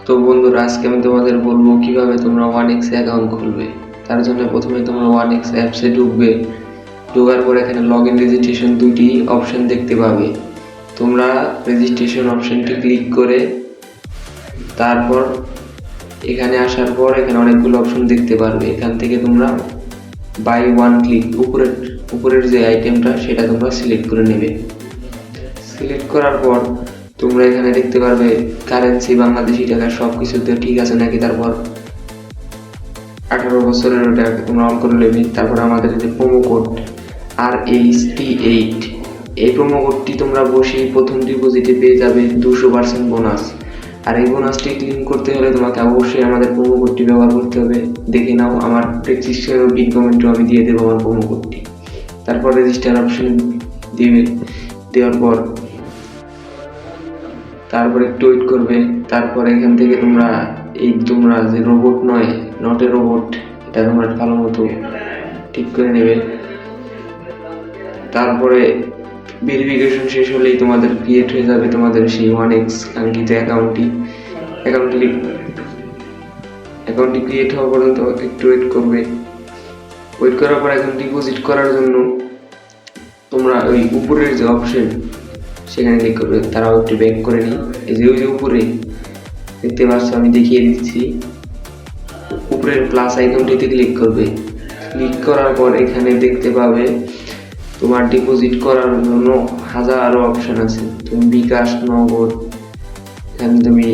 তো বন্ধুরা, আজকে আমি তোমাদের বলবো কিভাবে তোমরা 1x অ্যাকাউন্ট খুলবে। তার জন্য প্রথমে তোমরা 1x অ্যাপসে ঢুকবে। ঢোকার পর এখানে লগ ইন রেজিস্ট্রেশন দুটি অপশন দেখতে পাবে। তোমরা রেজিস্ট্রেশন অপশনটি ক্লিক করে তারপর এখানে আসার পর এখানে অনেকগুলো অপশন দেখতে পারবে। এখান থেকে তোমরা বাই ওয়ান ক্লিক উপরের যে আইটেমটা সেটা তোমরা সিলেক্ট করে নেবে। সিলেক্ট করার পর তোমরা এখানে দেখতে পারবে কারেন্সি বাংলাদেশি টাকা সব কিছুতে ঠিক আছে নাকি। তারপর 18 বছরের ওটা তোমরা অন করে নেবে। তারপর আমাদের যে প্রোমো কোড RH38, এই প্রোমো কোডটি তোমরা বসেই প্রথম ডিপোজিটে পেয়ে যাবে 200% বোনাস। আর এই বোনাসটি ক্লেম করতে হলে তোমাকে অবশ্যই আমাদের প্রোমো কোডটি ব্যবহার করতে হবে। দেখে নাও, আমার ডেসক্রিপশন ও পিন কমেন্টও আমি দিয়ে দেবো আমার প্রোমো কোডটি। তারপর রেজিস্টার অপশন দিবে। দেওয়ার পর তারপর একটু ওয়েট করবে। তারপর এখান থেকে তোমরা যে রোবট নয়, নট এ রোবট, এটা তোমরা ভালো মতো ঠিক করে নেবে। তারপরে ভেরিফিকেশন শেষ হলেই তোমাদের ক্রিয়েট হয়ে যাবে তোমাদের সেই 1x কাঙ্ক্ষিত অ্যাকাউন্টটি ক্রিয়েট হওয়া পর্যন্ত একটু ওয়েট করবে। ওয়েট করার পর এখন ডিপোজিট করার জন্য তোমরা ওই উপরের যে অপশন সেখানে ক্লিক করবে। তারাও একটু ব্যাক করে নিই। এই যে ওই যে উপরে দেখতে পাচ্ছ, আমি দেখিয়ে দিচ্ছি। উপরের প্লাস আইকনটিতে ক্লিক করবে। ক্লিক করার পর এখানে দেখতে পাবে তোমার ডিপোজিট করার জন্য হাজারো অপশন আছে। তুমি বিকাশ, নগদ, এখানে তুমি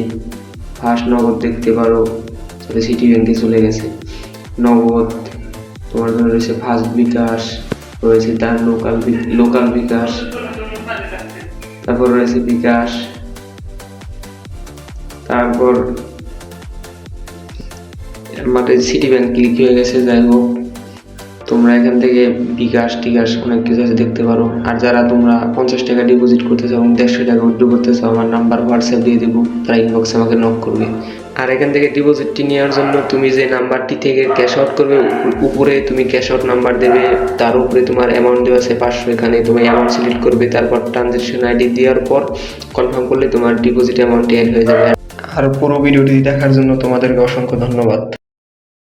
ফার্স্ট নগদ দেখতে পারো, সিটি ব্যাংকে চলে গেছে। নগদ তোমার জন্য রয়েছে, ফার্স্ট বিকাশ রয়েছে, তার লোকাল বিকাশ, তারপর রয়েছে বিকাশ, তারপর আমাদের সিটি ব্যাংক ক্লিক হয়ে গেছে। যাই হোক, তোমরা এখান থেকে বিকাশ টিকাশ অনেক কিছু আছে দেখতে পারো। আর যারা তোমরা 50 টাকা ডিপোজিট করতে চাও এবং 150 টাকা উইথড্র করতে চাও, আমার নাম্বার হোয়াটসঅ্যাপ দিয়ে দেবো, তারা ইনবক্সে আমাকে নক করবে। আর এখান থেকে ডিপোজিটটি নেওয়ার জন্য তুমি যে নাম্বারটি থেকে ক্যাশ আউট করবে, উপরে তুমি ক্যাশ আউট নাম্বার দেবে, তার উপরে তোমার অ্যামাউন্ট দেওয়া আছে 500। এখানে তুমি অ্যামাউন্ট সিলেক্ট করবে। তারপর ট্রানজ্যাকশন আইডি দেওয়ার পর কনফার্ম করলে তোমার ডিপোজিট অ্যামাউন্ট অ্যাড হয়ে যাবে। আর পুরো ভিডিওটি দেখার জন্য তোমাদেরকে অসংখ্য ধন্যবাদ।